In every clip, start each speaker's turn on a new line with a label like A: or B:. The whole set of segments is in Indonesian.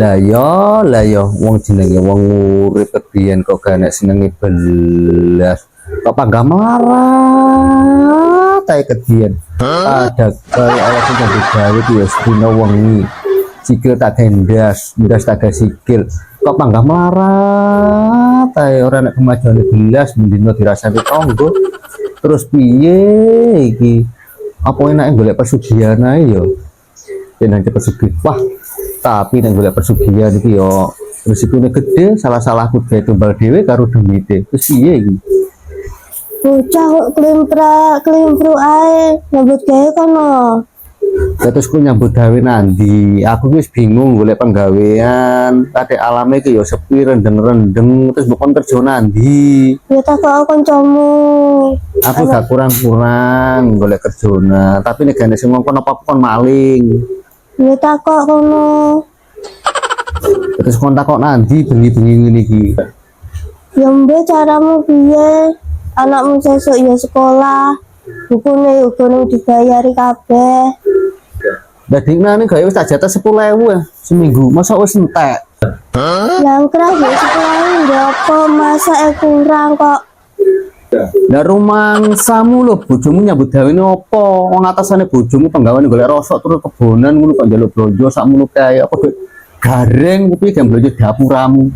A: Lah yo wong jenenge wong urip kebiyen kok gak nek senenge belas. Kok panggah melarat ae kebiyen. Ada kaya ala sing gawe iki ya sedina wengi. Sikil tak gendas, ndas tak sikil. Kok panggah melarat ae ora nek kemajuane belas mendino dirasani tonggo. Terus piye iki? Apa enake golek pesugihan ae yo? Yen pesugihan. Wah, tapi nek golek pesugihan iki yo resikone gede, salah-salahku gawe tumbal dhewe karo duwite. Terus piye iki?
B: Bocah kok klimpru ae nyambut gawe kono.
A: Terus ku nyambut gawe nandi. Aku wis bingung golek penggawean. Kate alame iki yo sepi rendeng-rendeng terus mbok kerja nandi.
B: Ya takok kancamu.
A: Aku gak kurang-kurang golek kerjona, tapi nek gane sing ngongkon apa kon maling.
B: Ya takok kono.
A: Terus kon takok nandi bengi-bengi ngene iki.
B: Ya mbok caramu piye? Anakmu sesuk ya sekolah. Bukune uga ning dibayari kabeh.
A: Dadi nane gawe wis tak jatah 10.000 ya seminggu. Masa wis entek.
B: Yang kerah ya sekolah njopo masa kurang kok.
A: Lah rumangsamu lho bojomu nyambut gawe opo? Wong atasane bojomu penggaweane golek rosok terus kebonan ngono kok njaluk blonjo sakmono kae apa gareng kuwi kan blonjo dapuramu.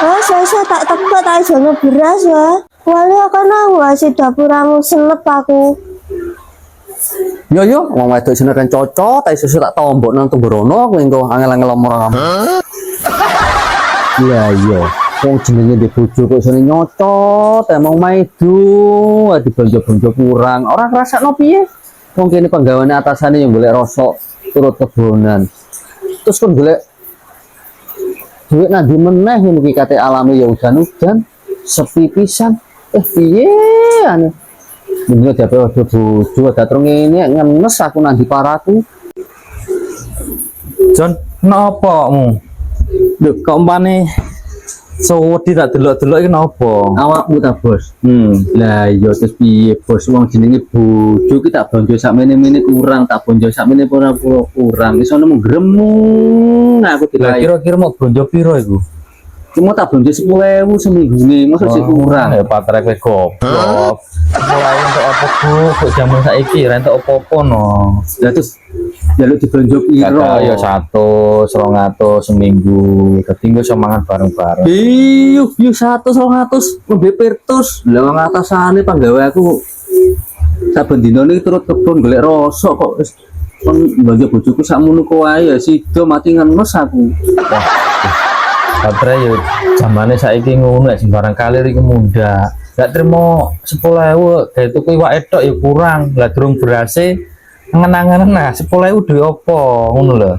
B: Oh, saya tak teko tak jono beras ya. Wali akan ngawasi dapuramu selep aku.
A: Yo wong wedok seneng cocok, tapi susu tak tombok nang Tembrono kowe engko angel-angel omor kamu. Iya iya. Wong jenenge di bojo kok sene nyocot, emang maidu, adi bonjo-bonjo kurang. Ora ngrasakno piye? Wong kene penggaweane atasane yang golek rosok turut kebonan. Terus kon golek duit nandi meneh ngene iki kate alame ya udan-udan, sepi pisan. Piye ane? Mending jape ojo bojo datrung ngene ngenes aku nandi paraku.
C: Jon, nopokmu? Lho, kok umpane wedi tak delok-delok iki napa?
A: Awakmu ta, Bos? Lah iya terus piye, Bos? Wong jenenge bojo ki tak bonjo sakmene-mene kurang, tak bonjo sakmene ora kurang. Iso nemu gremung aku
C: Lah
A: dilai.
C: kira-kira mau bonjo piro iku?
A: Cuma tak bonjo 10.000 seminggune, mosok sik kurang.
C: Ya patrek kowe goblok. Mulai untuk apa Bu? Kok jaman saiki ra entuk apa-apa no.
A: Lah terus jaluk dibonjo piro?
C: Kata ya 100, 200 seminggu. Dadi engko iso mangan bareng-bareng.
A: Yuk 100 200 lebih pertus. Lah wong atasane panggawe aku saben dina niki turut kebon golek rosok kok wis kon mbangga bojoku sakmono wae ya sida mati ngenes aku.
C: Patre yo zamane saiki ngono ya sembarang kalir iku muda. Gak trimo 10.000 gawe tuku iwak etok ya kurang. Lah durung berase ngenangan nah 10.000 duwe apa ngono lho.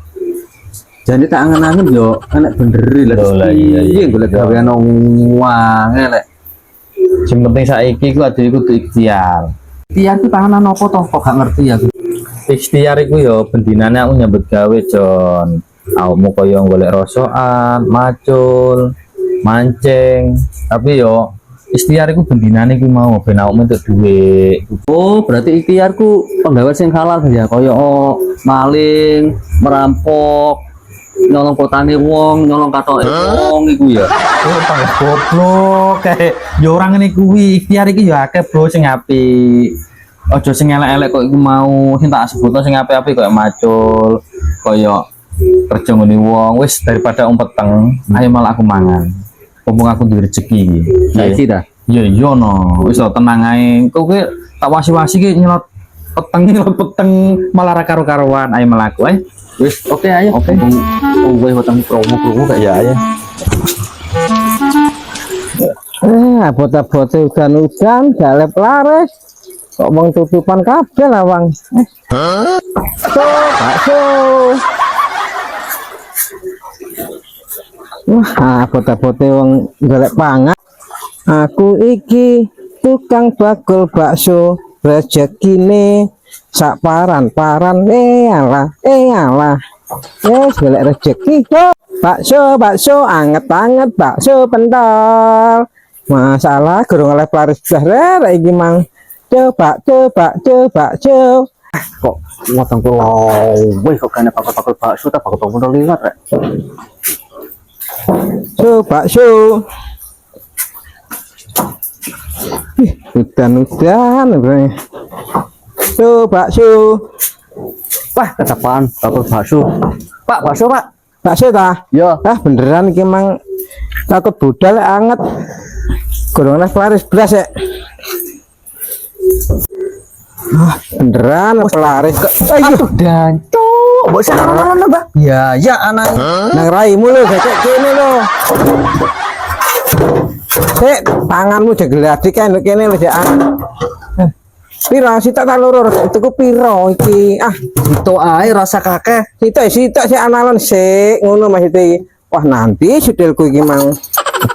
A: Jadi tak angen-angen yo enek bener lah. Iya golek gawean wong elek.
C: Sing penting saiki ku ade iku ikhtiar.
A: Ikhtiar ku panganan apa to kok gak ngerti aku.
C: Ikhtiar iku yo bendinane aku nyambut gawe Jon. Awakmu kaya golek rosokan, macul, mancing. Tapi yo ikhtiar iku bendinane ku mau ben awakmu entuk dhuwit.
A: Oh, berarti ikhtiarku penggawe sing halal ya kaya maling, merampok, nyolong kotane wong, nyolong katoke wong iku ya.
C: Oh, pangkat goblok kayak yo ora ngene kuwi. Ikhtiar iki yo akeh bro sing apik. Aja sing elek-elek kok iku mau sing tak sebutno sing apik-apik kaya macul, kaya kerja ngene wong wis daripada umpeteng, ayo malah aku mangan. Mumpung aku duwe rezeki iki.
A: Saiki dah.
C: Ya iya no, wis tenang ae. Kowe tak wasi-wasi ki nyelot peteng malah ra karo-karuan. Ayo melaku ae.
A: Wis oke ayo. Oke. Kowe hutang promo kayak ya.
D: Abot-abote udan-udan galep laris. Kok wong tutupan kabeh lah, Wang. Bakso. Wah, abot-abote wong golek pangan. Aku iki tukang bakul bakso, rezekine sak paran-paran alah. Wes golek rezeki, Cuk. Bakso anget-anget, bakso pentol. Masalah gurung oleh laris blah iki mang. Bakso.
A: Kok motong weh kok kena bakul-bakul bakso ta bakul-bakul liwat rek.
D: Bakso. Udan-udan bro. Bakso.
A: Wah, kecapan bakul bakso. Pak, bakso, Pak.
D: Bakso ta?
A: Ya.
D: Beneran iki mang takut budal anget. Gorong laris belas ya. Beneran pelaris kok.
A: Aduh, dancuk. Mbok salah Mbak. Ya, ya anak.
D: Nang raimu lho gak kene lho. Sik tanganmu jegladi kan kene lho jak. Piro sitok ta loro tuku piro iki? Ah,
A: Itu ae rasa kakek.
D: sitok sik analon sik ngono Mas iki. Wah, nanti sudilku iki mang.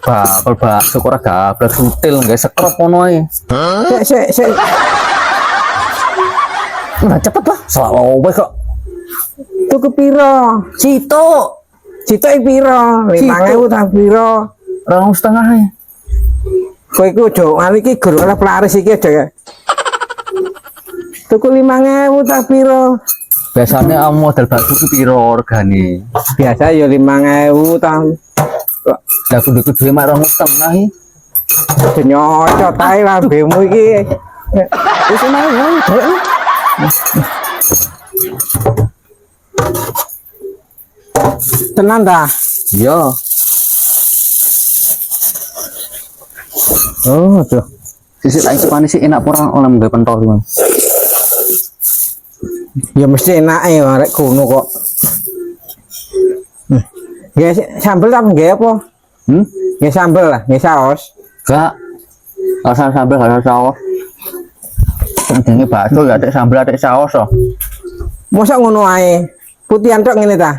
A: Bakul bakso kok ora gablek sutil nggak sekrop ngono ae.
D: Sik.
A: Nah, cepet lah. Selalu weh kok.
D: Tuku piro?
A: Situ.
D: Sitok iki piro? 5.000 ta piro?
A: 2,5 ae.
D: Kowe iku ojo ngene iki guru oleh pelaris iki aja ya. Tuku 5.000 ta piro?
A: Biasanya model bakso ki piro regane?
D: Biasa ya 5.000 ta.
A: Lah kudu duwe mak 2,5 iki.
D: Nyocot ae lambemu iki.
A: Wis ana ya, dhek.
D: Tenan ta?
A: Iya. Oh, tuh. Sisi tak cepane sih enak ora oleh nggawe pentol iki.
D: Ya mesti enak ya arek kuno kok. Nggih sambel ta nggih apa? Nggih sambel lah, nggih saos.
A: Gak. Rasa sambel gak saus. Jenenge bakso ya ada sambel ada saus oh.
D: Mosok ngono ae. Putihan tok ngene ta?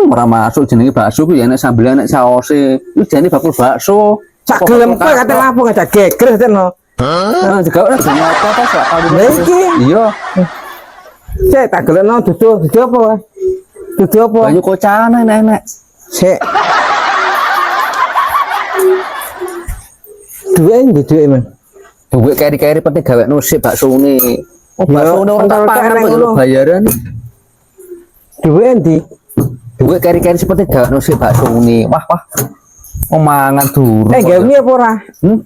A: Ora masuk jenenge bakso ku ya enek sambel enek saose. Iki jenenge bakul bakso.
D: Sak gelem kowe kate lapo ngajak geger teno.
A: Nah, juga ora jenenge apa sak kali.
D: Lah iki.
A: Iya.
D: Cek tak gelekno dudu apa wae? Dudu apa?
A: Banyu kocan enek-enek.
D: Sik. Duwe men.
A: Duwe keri-keri penting gawe nusik baksone. Oh, baksone ora tak pangan kok bayaran.
D: Duwe endi?
A: Duwe keri-keri seperti gawe nusik baksone. Wah. Omangan durung.
D: Gawe mie apa ora?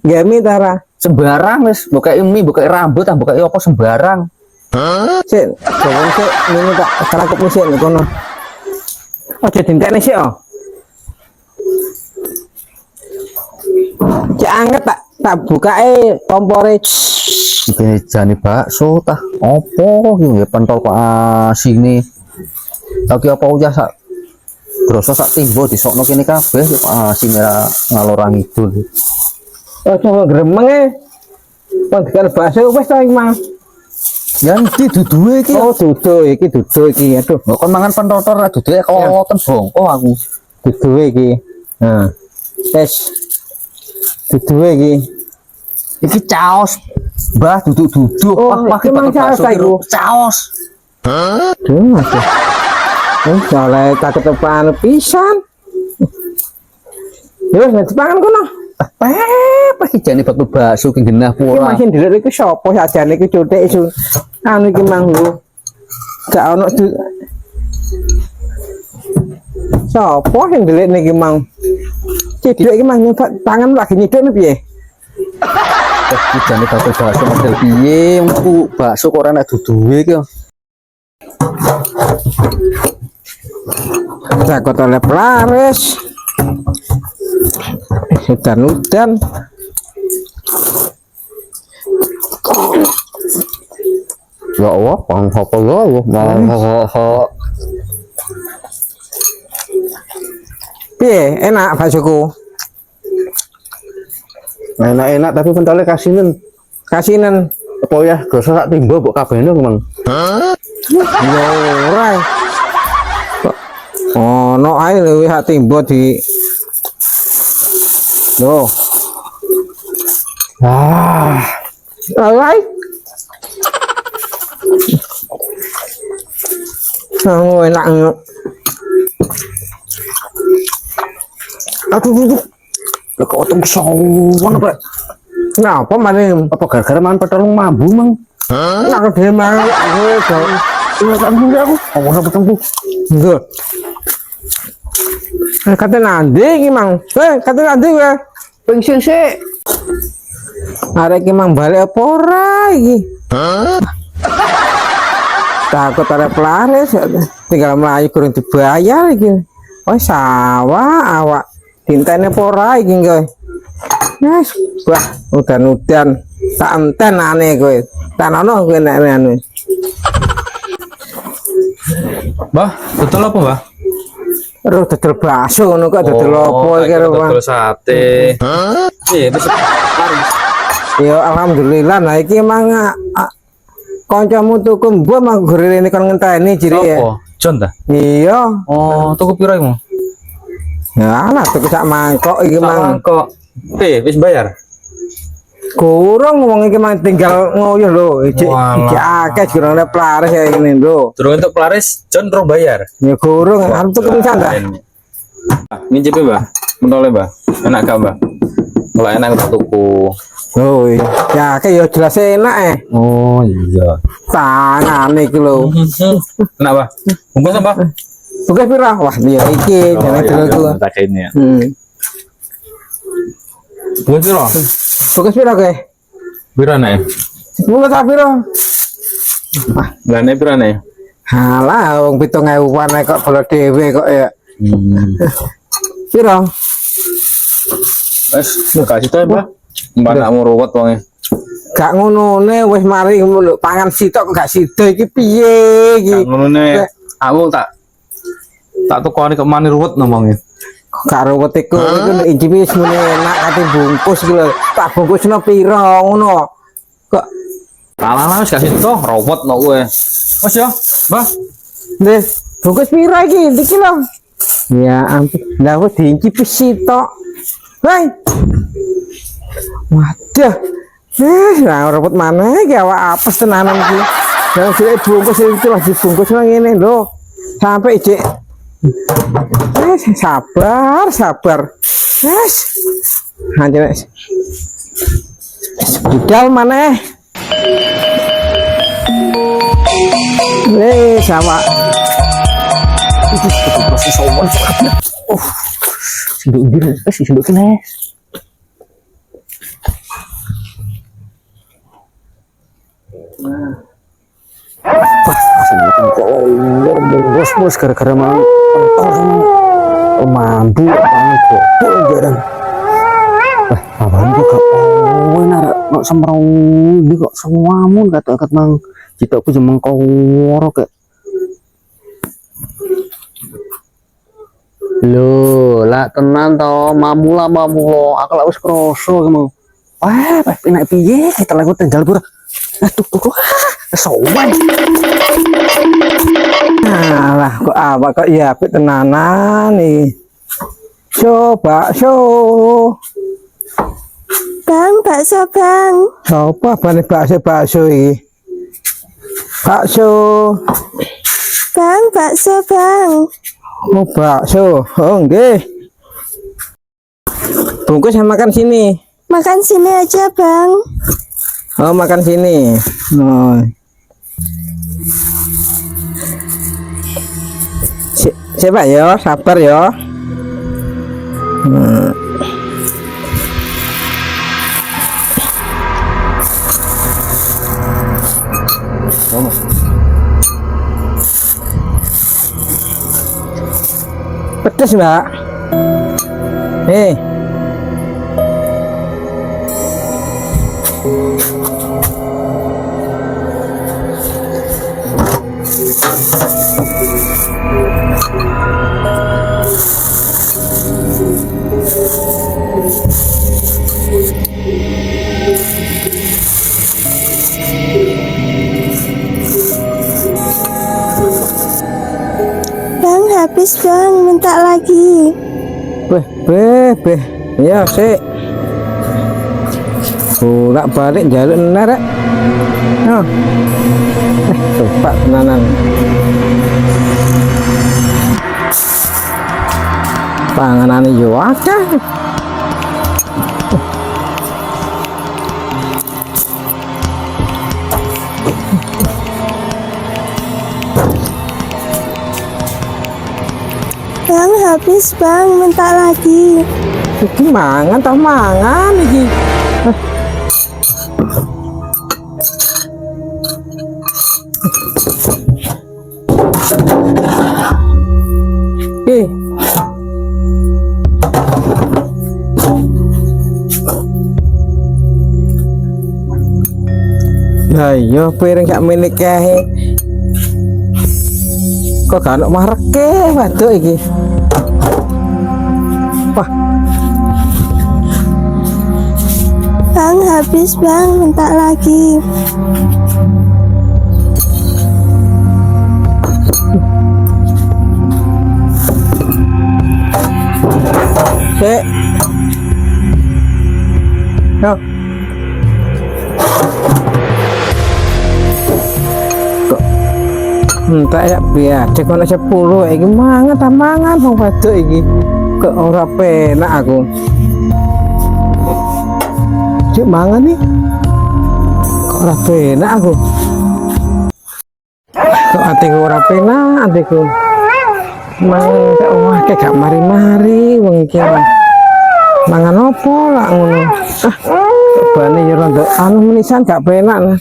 D: Gawe mie ta ora?
A: Sembarang wis, buka mie, buka rambut, buka apa sembarang.
D: Sik, jawon sik ngene tak kerangkep sik nek kono. Aja dintekne sik oh. Cek anget tak bukae kompore.
A: Iki jane bakso tah. Opo iki nggih pentol kok asine. Tapi apa uyah sak grosso sak timbo disokno kene kabeh kok asine ngalor ngidul.
D: Aja gremeng e. Panggal bakso wis ta iki, Mang.
A: Yang iki duduhe iki.
D: Oh, dudu iki. Aduh,
A: Kok kon mangan pentotor ra duduhe keloten bongko aku.
D: dudu iki. Nah. Tes. Dudu iki.
A: Iki caos. Mbah duduk-duduk.
D: Oh,
A: Wah,
D: iki mang caos ta iku?
A: Caos.
D: Duh, aduh. Soalnya tak ketepan pisan. Yo, nek dipangan kono.
A: Apa iki jane bakul bakso ki genah
D: Iki
A: pura.
D: masih ndelok iki sapa sajane iki cuthik isu. Anu iki mang lho. Gak ono sapa sing ndelok niki mang. Ciduk iki mang tangan lagi nyiduk piye?
A: Iki jane bakul bakso model piye? Ku bakso kok ora nek duduhe iki.
D: Takut oleh pelaris. Udan-udan.
A: Ya Allah, pang apa ya?
D: Piye, enak baksoku.
A: Enak-enak tapi pentolnya kasinen.
D: Kasinan.
A: Apa ya grosso sak timbo mbok kabehne Mang.
D: Ya ora. Ono ae luwih hak timbo di. Loh. Alright. Oh, enak.
A: Aduh. Lah kok otem kesawan apa?
D: Kenapa maning?
A: Apa gara-gara mangan petolong mambu Mang?
D: Nak dhewe mang kowe do. Aku ora ketemu. Lho. Kate nandi iki mang. Kate nandi kowe. Ping sik. Arek iki mang balik apa ora iki? Takut ada pelaris tinggal melayu kurang dibayar iki. Oh sawah awak tintene pora iki kowe. Yes, wah udan-udan tak enten aneh kowe. Tak ono kowe nek anu.
C: Mbah, betul apa, Mbah?
D: Ro dodol bakso ngono kok dodol apa iki ro.
C: Betul sate. Iya, wis laris.
D: Ya alhamdulillah nah iki emang kancamu tuku mbok mang gorene kon ngenteni jire ya.
C: Sopo? Jon ta?
D: Iya.
C: Oh, tuku piro iku?
D: Ya lah tuku sak mangkok iki mang.
C: Kok wis bayar?
D: Kurang ngomong iki mang tinggal ngoyo lho. Iki
C: Walah.
D: akeh jurone pelaris ya ngene lho.
C: Terus untuk pelaris Jon ro bayar.
D: Ya kurang arep tuku pisan ta.
C: Ngincipi, Mbah. Mentole, Mbah. Enak gak, Mbah? Kalau enak tak tuku.
D: Oh ya akeh ya jelas enak
C: Oh iya.
D: Tangane iki lho.
C: Enak, Mbah. Bungkus, Mbah.
D: Bukan pira? Wah, iya iki jane dulu.
C: Tak kene ya. Bungkus piro?
D: Bukan pira kowe?
C: Piro nek?
D: Mulut tak pira?
C: Lane piro nek?
D: Halah wong 7.000-an kok bola dhewe kok ya. Pira?
C: Wes, kasih to, Mbah. Mbah nak ruwet wonge.
D: Gak ngonone wis mari ngono pangan sitok kok gak sida iki piye iki?
C: Ngono ne. Aku tak tukoni kok mani ruwet ngomonge.
D: Gak ruwet iku nek iki wis muni enak ati bungkus iki lho. Tak bungkusno pira ngono. Kok
C: Alah wis kasih to, ruwet no kowe. Wes ya, Mbah.
D: Nih, bungkus pira iki? Iki lho. Ya ampun, lah kok diincipi sitok. Hei. Waduh. Nah, rumput mana iki awak apes tenanan iki. Lah sik bungkus itu lagi bungkus nang ngene lho. Sampai cek. Sabar. Wes. Anjir wes. Budal maneh. Sama.
A: Masih sowan. Sinduk bir, sinduk kene. Bos gara-gara mang mampu banget kok jarang. Abang kok kowe nak semrong iki kok semuamun kata-kata mang citokku jemeng kaworo kek. Lho, lah tenan to, mamula aku lak wis krasa iki mau. Wah, enak piye kita lagu tinggal pura. Tuh, sowan.
D: Nah, kok apa kok ya apik tenanan nih. Bakso.
B: Bang, bakso bang.
D: Apa bane bakso iki? Bakso.
B: Bang, bakso bang.
D: Oh, bakso. Oh, nggih. Bungkus makan sini.
B: Makan sini aja bang.
D: Oh, makan sini. Oh. Coba ya, sabar ya. Pedes, Mbak.
B: Bang, habis bang, minta lagi.
D: Beh. Ya, sik. Bolak balik jaluk nara. Oh. Coba tenanan. Panganane yo akeh.
B: Bang, habis bang, minta lagi.
D: Iki mangan tau mangan iki. Eh. Lah iya piring gak milik kae. Kok gak ono mareke waduk iki. Wah,
B: Bang, habis bang, minta lagi.
D: Dek. Yo. Kok entak ya biar cek ono 10 iki mangan ta mangan wong waduk iki. Kok ora penak aku. Cek mangan nih. Kok ora penak aku. Kok atiku ora penak atiku. Mangan tak omah kayak gak mari-mari wong iki ora. Mangan opo lah ngono. Bane yo rada anu menisan gak penak.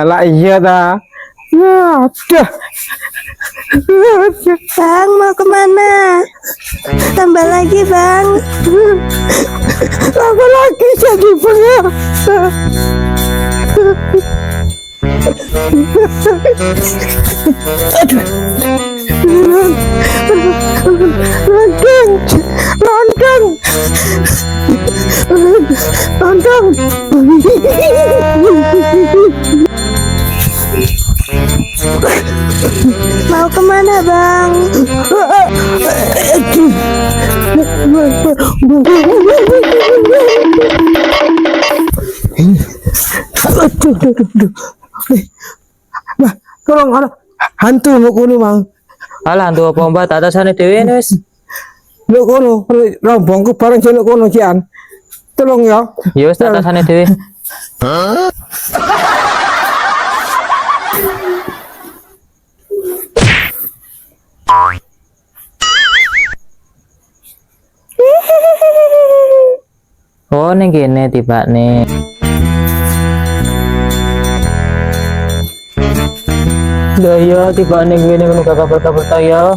D: Lah iya ta. Ya, dah.
B: Bang, mau kemana? Tambah lagi bang.
D: Tambah lagi jadi pengen. Aduh. Lontong.
B: Mau kemana bang?
D: Wah, tolong ada hantu mau kono mang.
C: Alah hantu apa mbak tak atasane dhewe wis.
D: Lho kono, rombongku bareng jeluk kono cian. Tolong ya.
C: Ya wis tak atasane dhewe. Oh ning kene tibane. Lah ya tibane ngene ngono kabar-kabar ta ya.